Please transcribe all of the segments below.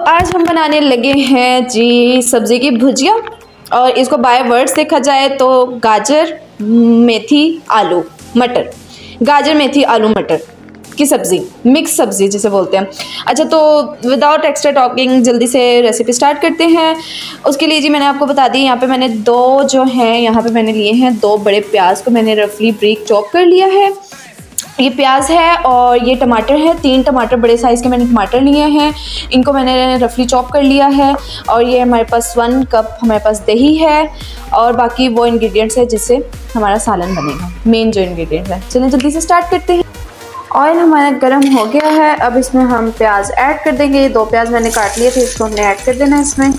आज हम बनाने लगे हैं जी सब्ज़ी की भुजिया, और इसको बाय वर्ड्स देखा जाए तो गाजर मेथी आलू मटर, गाजर मेथी आलू मटर की सब्ज़ी, मिक्स सब्ज़ी जिसे बोलते हैं। अच्छा, तो विदाउट एक्स्ट्रा टॉकिंग जल्दी से रेसिपी स्टार्ट करते हैं। उसके लिए जी मैंने आपको बता दी, यहाँ पे मैंने यहाँ पे मैंने लिए हैं 2 बड़े प्याज को मैंने रफली ब्रीक चॉप कर लिया है। ये प्याज है और ये टमाटर है, 3 टमाटर बड़े साइज़ के मैंने टमाटर लिए हैं, इनको मैंने रफली चॉप कर लिया है। और ये हमारे पास 1 कप हमारे पास दही है, और बाकी वो इंग्रेडिएंट्स है जिससे हमारा सालन बनेगा, मेन जो इंग्रेडिएंट्स है। चलिए जल्दी से स्टार्ट करते हैं। ऑयल हमारा गर्म हो गया है, अब इसमें हम प्याज ऐड कर देंगे। ये 2 प्याज मैंने काट लिए थे, इसको हमने ऐड कर देना है इसमें।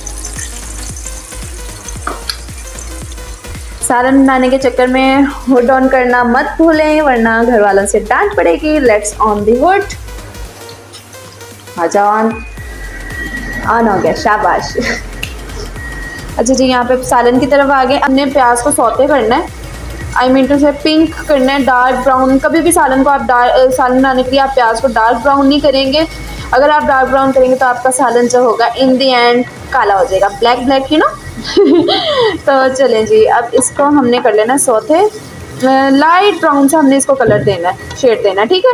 सालन बनाने के चक्कर में हुड ऑन करना मत भूलें, वरना घर वालों से डांट पड़ेगी। Let's on the hood. आ जाओ, ऑन हो गया, शाबाश। अच्छा जी, यहाँ पे सालन की तरफ आ गए। हमने प्याज को सौते करना है, आई मीन टू से पिंक करना है, डार्क ब्राउन। कभी भी सालन को आप सालन बनाने के लिए आप प्याज को डार्क ब्राउन नहीं करेंगे। अगर आप डार्क ब्राउन करेंगे तो आपका सालन जो होगा इन दी एंड काला हो जाएगा, ब्लैक ब्लैक ही ना। तो चलें जी, अब इसको हमने कर लेना सौते, लाइट ब्राउन से हमने इसको कलर देना है, शेड देना है, ठीक है।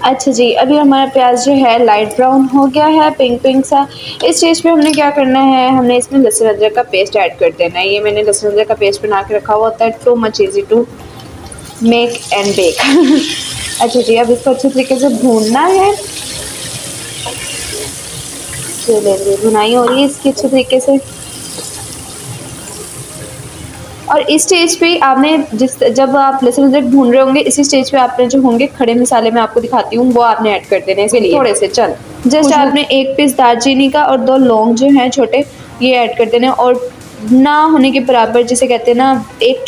अच्छा जी, अभी हमारा प्याज जो है लाइट ब्राउन हो गया है, पिंक पिंक सा। इस स्टेज पे हमने क्या करना है, हमने इसमें लहसुन अदरक का पेस्ट ऐड कर देना है। ये मैंने लहसुन अदरक का पेस्ट बना के रखा हुआ होता है, too much easy to make and bake. अच्छा जी, अब इसको अच्छे तरीके से भूनना है। चलिए, भुनाई हो रही है इसकी अच्छे तरीके से। और इस स्टेज पे आपने जब आप लहसुन अदरक भून रहे होंगे, इसी स्टेज पे आपने जो होंगे खड़े मसाले मैं आपको दिखाती हूँ, वो आपने ऐड कर देने इसके लिए थोड़े से। जस्ट आपने 1 पीस दालचीनी का और 2 लौंग जो हैं छोटे, ये ऐड कर देने। और ना होने के बराबर, जिसे कहते हैं ना, एक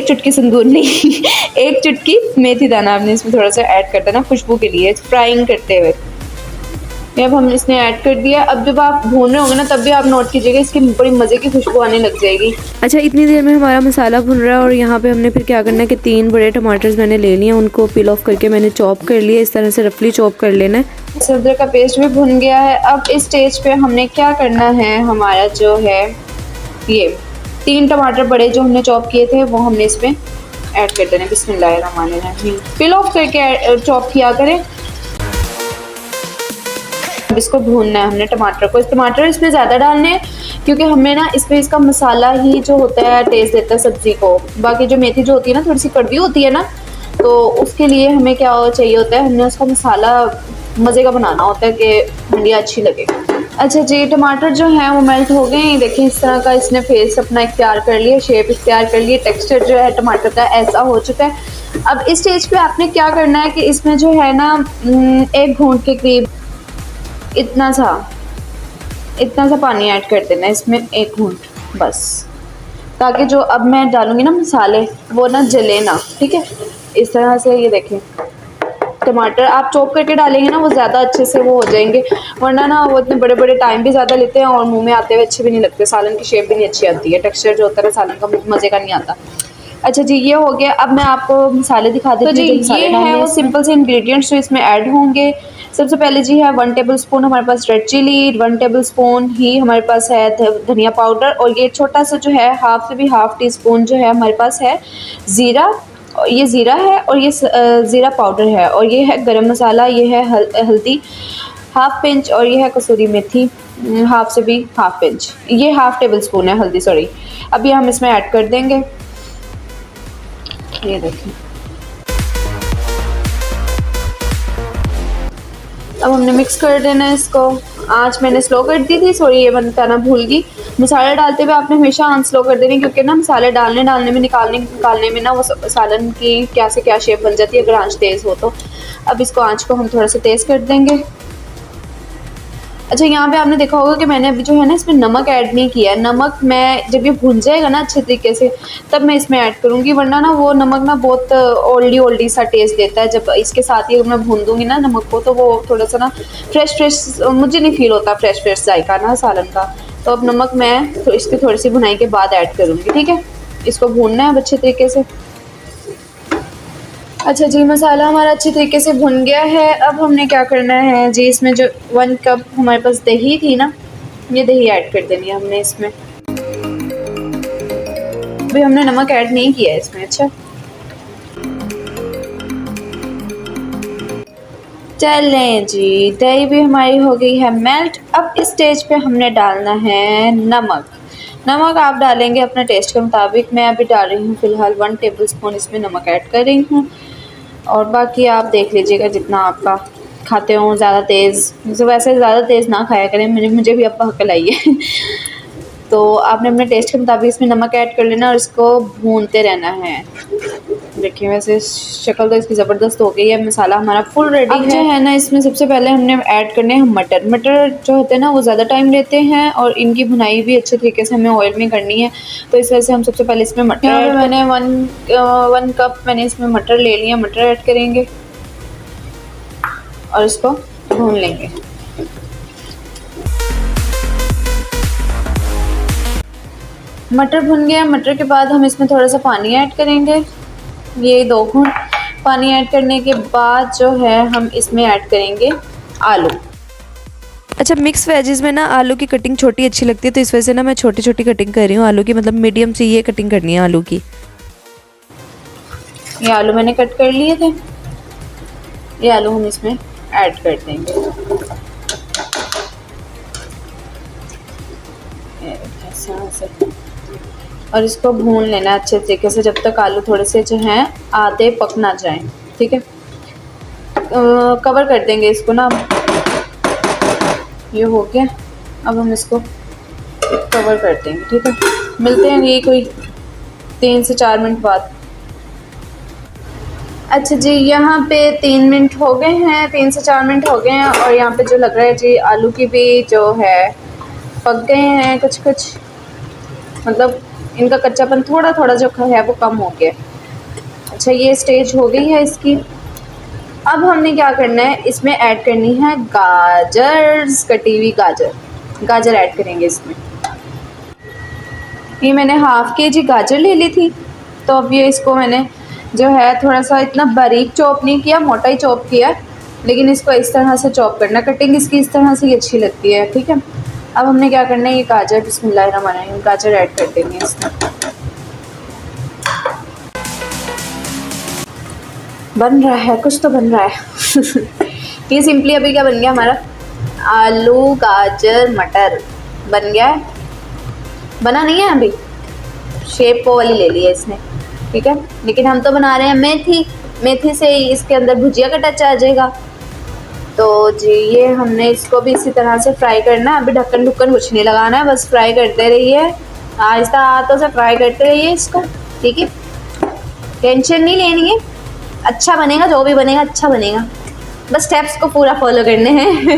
चुटकी संदूर नहीं, 1 चुटकी मेथी दाना आपने इसमें थोड़ा सा ऐड कर देना खुशबू के लिए, फ्राइंग करते हुए। अब हम इसने ऐड कर दिया। अब जब आप भून रहे होंगे ना, तब भी आप नोट कीजिएगा, इसकी बड़ी मज़े की खुशबू आने लग जाएगी। अच्छा, इतनी देर में हमारा मसाला भुन रहा है, और यहाँ पे हमने फिर क्या करना है कि 3 बड़े टमाटर्स मैंने ले लिए, उनको पील ऑफ करके मैंने चॉप कर लिया। इस तरह से रफली चॉप कर लेना है। अदरक का पेस्ट भी भुन गया है। अब इस स्टेज पे हमने क्या करना है, हमारा जो है ये 3 टमाटर बड़े जो हमने चॉप किए थे, वो हमने इसमें ऐड कर देना। बिस्मिल्लाहिर्रहमानिर्रहीम। पील ऑफ करके चॉप किया करें। अब इसको भूनना है हमने टमाटर को। टमाटर इसमें ज़्यादा डालने हैं, क्योंकि हमें ना इसमें इसका मसाला ही जो होता है टेस्ट देता है सब्ज़ी को। बाकी जो मेथी जो होती है ना, थोड़ी सी कड़वी होती है ना, तो उसके लिए हमें क्या चाहिए होता है, हमने उसका मसाला मज़े का बनाना होता है कि हंडिया अच्छी लगे। अच्छा जी, टमाटर जो है वो मेल्ट हो गए। देखिए इस तरह का इसने फेस अपना इख्तियार कर लिया, शेप इख्तियार कर लिए, टेक्सचर जो है टमाटर का ऐसा हो चुका है। अब इस स्टेज पे आपने क्या करना है कि इसमें जो है ना 1 घूंट के करीब इतना सा पानी ऐड कर देना है इसमें, 1 घूंट बस, ताकि जो अब मैं डालूंगी ना मसाले वो ना जले ना, ठीक है। इस तरह से ये देखें, टमाटर आप चॉप करके डालेंगे ना, वो ज़्यादा अच्छे से वो हो जाएंगे, वरना ना वो इतने बड़े बड़े टाइम भी ज़्यादा लेते हैं और मुंह में आते हुए अच्छे भी नहीं लगते। सालन की शेप भी नहीं अच्छी आती है, टेक्सचर जो होता है सालन का मज़े का नहीं आता। अच्छा जी, ये हो गया। अब मैं आपको मसाले दिखा देती हूँ। तो जी ये है वो सिंपल से इंग्रेडिएंट्स जो इसमें ऐड होंगे। सबसे पहले जी है 1 टेबल स्पून हमारे पास रेड चिली, 1 टेबल स्पून ही हमारे पास है धनिया पाउडर, और ये छोटा सा जो है हाफ से भी हाफ टी स्पून जो है हमारे पास है ज़ीरा। ये ज़ीरा है और ये ज़ीरा पाउडर है, और ये है गरम मसाला, ये है हल्दी हाफ पिंच, और ये है कसूरी मेथी हाफ से भी हाफ पिंच। ये हाफ टेबल स्पून है हल्दी, सॉरी। अब ये हम इसमें ऐड कर देंगे। ये देखिए, अब हमने मिक्स कर देना है इसको। आँच मैंने स्लो कर दी थी, सॉरी ये बताना भूल गई। मसाले डालते हुए आपने हमेशा आँच स्लो कर देनी, क्योंकि ना मसाले डालने में निकालने में ना वो सालन की क्या से क्या शेप बन जाती है अगर आँच तेज़ हो तो। अब इसको आँच को हम थोड़ा सा तेज़ कर देंगे। अच्छा, यहाँ पे आपने देखा होगा कि मैंने अभी जो है ना इसमें नमक ऐड नहीं किया है। नमक मैं जब ये भुन जाएगा ना अच्छे तरीके से, तब मैं इसमें ऐड करूँगी, वरना ना वो नमक ना बहुत ओल्डी सा टेस्ट देता है। जब इसके साथ ही मैं भून दूँगी ना नमक को, तो वो थोड़ा सा ना फ्रेश मुझे नहीं फील होता, फ्रेश जायका ना सालन का। तो अब नमक मैं इसकी थोड़ी सी भुनाई के बाद ऐड करूँगी, ठीक है। इसको भूनना है अच्छे तरीके से। अच्छा जी, मसाला हमारा अच्छे तरीके से भुन गया है। अब हमने क्या करना है जी, इसमें जो 1 कप हमारे पास दही थी ना, ये दही ऐड कर देनी है हमने इसमें। अभी हमने नमक ऐड नहीं किया है इसमें। अच्छा, चलें जी, दही भी हमारी हो गई है मेल्ट। अब इस स्टेज पे हमने डालना है नमक। नमक आप डालेंगे अपने टेस्ट के मुताबिक। मैं अभी डाल रही हूँ फ़िलहाल 1 टेबलस्पून इसमें नमक ऐड कर रही हूँ, और बाकी आप देख लीजिएगा जितना आपका खाते हो। ज़्यादा तेज़, वैसे ज़्यादा तेज़ ना खाया करें, मुझे भी अब अक्ल आई है। तो आपने अपने टेस्ट के मुताबिक इसमें नमक ऐड कर लेना और इसको भूनते रहना है। देखिए वैसे शक्ल तो इसकी ज़बरदस्त हो गई है। मसाला हमारा फुल रेडी है। जो है ना, इसमें सबसे पहले हमने ऐड करने हैं मटर। मटर जो होते हैं ना, वो ज़्यादा टाइम लेते हैं और इनकी भुनाई भी अच्छे तरीके से हमें ऑयल में करनी है। तो इस वजह से हम सबसे पहले इसमें मटर ऐड, मैंने 1 कप मैंने इसमें मटर ले लिया। मटर ऐड करेंगे और इसको भून लेंगे। मटर भुन गया। मटर के बाद हम इसमें थोड़ा सा पानी ऐड करेंगे, ये 2 घूंट। पानी ऐड करने के बाद जो है हम इसमें ऐड करेंगे आलू। अच्छा, मिक्स वेजेस में ना आलू की कटिंग छोटी अच्छी लगती है, तो इस वजह से ना मैं छोटी छोटी कटिंग कर रही हूँ आलू की, मतलब मीडियम सी ये कटिंग करनी है आलू की। ये आलू मैंने कट कर लिए थे, ये आलू हम इसमें ऐड कर देंगे। ऐसे और इसको भून लेना अच्छे तरीके से जब तक आलू थोड़े से जो हैं आधे पक ना जाएं। ठीक है, कवर कर देंगे इसको ना। ये हो गया, अब हम इसको कवर कर देंगे। ठीक है, मिलते हैं ये कोई 3 से 4 मिनट बाद। अच्छा जी, यहाँ पे 3 मिनट हो गए हैं, 3 से 4 मिनट हो गए हैं, और यहाँ पे जो लग रहा है जी आलू की भी जो है पक गए हैं कुछ कुछ, मतलब इनका कच्चापन थोड़ा थोड़ा जो है वो कम हो गया। अच्छा, ये स्टेज हो गई है इसकी। अब हमने क्या करना है, इसमें ऐड करनी है गाजर, कटी हुई गाजर ऐड करेंगे इसमें। ये मैंने ½ kg गाजर ले ली थी, तो अब ये इसको मैंने जो है थोड़ा सा इतना बारीक चॉप नहीं किया, मोटा ही चॉप किया, लेकिन इसको इस तरह से चॉप करना। कटिंग इसकी इस तरह से ही अच्छी लगती है। ठीक है, अब हमने क्या करना है, ये गाजर बिस्मिल्लाहिर्रहमानिर्रहीम गाजर ऐड कर देंगे इसमें। बन रहा है, कुछ तो बन रहा है। ये सिंपली अभी क्या बन गया हमारा, आलू गाजर मटर बन गया है। बना नहीं है अभी, शेप वो वाली ले ली है इसने। ठीक है, लेकिन हम तो बना रहे हैं मेथी से ही इसके अंदर भुजिया का टच आ जाएगा। तो जी ये हमने इसको भी इसी तरह से फ्राई करना है। अभी ढक्कन कुछ नहीं लगाना है, बस फ्राई करते रहिए, आहिस्ता हाथों से फ्राई करते रहिए इसको। ठीक है, टेंशन नहीं लेनी है, अच्छा बनेगा, जो भी बनेगा अच्छा बनेगा, बस स्टेप्स को पूरा फॉलो करने हैं।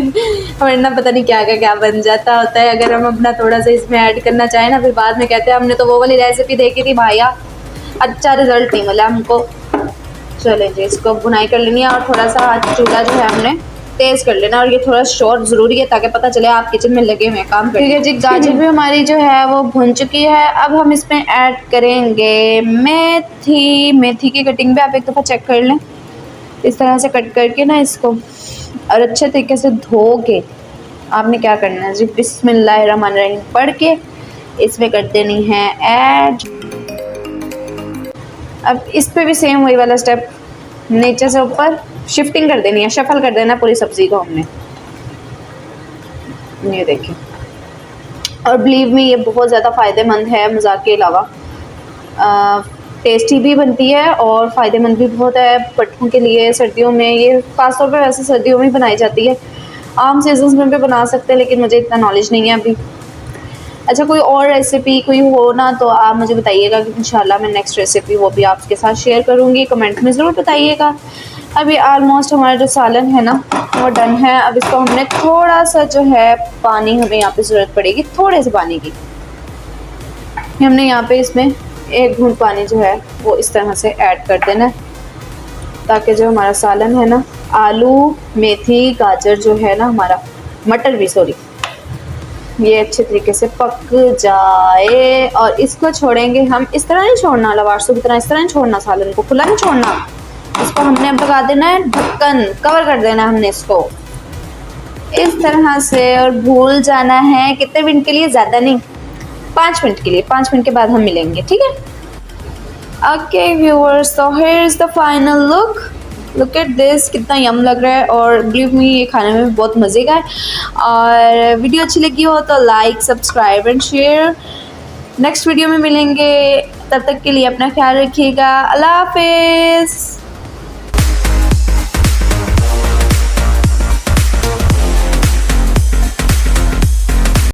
वरना पता नहीं क्या बन जाता होता है। अगर हम अपना थोड़ा सा इसमें ऐड करना चाहें ना, फिर बाद में कहते हैं हमने तो वो वाली रेसिपी देखी थी भैया, अच्छा रिजल्ट नहीं मिला हमको। चलें जी, इसको बुनाई कर लेनी है और थोड़ा सा चूल्हा जो है हमने तेज़ कर लेना, और ये थोड़ा शॉर्ट ज़रूरी है ताकि पता चले आप किचन में लगे हुए हैं काम कर। ठीक है जी, गाजर भी हमारी जो है वो भुन चुकी है। अब हम इसमें ऐड करेंगे मेथी की कटिंग भी आप एक दफ़ा चेक कर लें, इस तरह से कट करके ना इसको, और अच्छे तरीके से धो के आपने क्या करना है जी, बिस्मिल्लाहिर्रहमानिर्रहीम पढ़ के इसमें कर देनी है ऐड। अब इस पे भी सेम वही वाला स्टेप, नीचे से ऊपर शिफ्टिंग कर देनी है, शफल कर देना पूरी सब्ज़ी को हमने। ये देखिए, और बिलीव मी ये बहुत ज़्यादा फ़ायदेमंद है, मजाक के अलावा टेस्टी भी बनती है और फ़ायदेमंद भी बहुत है पट्टों के लिए। सर्दियों में ये ख़ास तौर पे वैसे सर्दियों में बनाई जाती है, आम सीजन्स में भी बना सकते हैं, लेकिन मुझे इतना नॉलेज नहीं है अभी। अच्छा, कोई और रेसिपी कोई हो ना तो आप मुझे बताइएगा कि इंशाल्लाह मैं नेक्स्ट रेसिपी वो भी आपके साथ शेयर करूँगी, कमेंट में ज़रूर बताइएगा। अभी ऑलमोस्ट हमारा जो सालन है ना वो डन है। अब इसको हमने थोड़ा सा जो है पानी, हमें यहाँ पे ज़रूरत पड़ेगी थोड़े से पानी की। हमने यहाँ पे इसमें 1 घूंट पानी जो है वो इस तरह से ऐड कर देना है, ताकि जो हमारा सालन है ना, आलू मेथी गाजर जो है ना, हमारा मटर भी सॉरी, ये अच्छे तरीके से पक जाए। और इसको छोड़ेंगे हम, इस तरह नहीं छोड़ना लवाशों की तरह, इस तरह नहीं छोड़ना, सालन को खुला नहीं छोड़ना, इसको हमने अब लगा देना है ढक्कन, कवर कर देना है हमने इसको इस तरह से और भूल जाना है कितने मिनट के लिए, ज़्यादा नहीं 5 मिनट के लिए। 5 मिनट के बाद हम मिलेंगे, ठीक है। ओके व्यूअर्स, तो here is the final look at this, कितना यम लग रहा है और बिलीव मी ये खाने में भी बहुत मज़े का है। और वीडियो अच्छी लगी हो तो like, subscribe and share. Next video में मिलेंगे, तब तक के लिए अपना ख्याल रखिएगा। अल्लाह हाफिज़।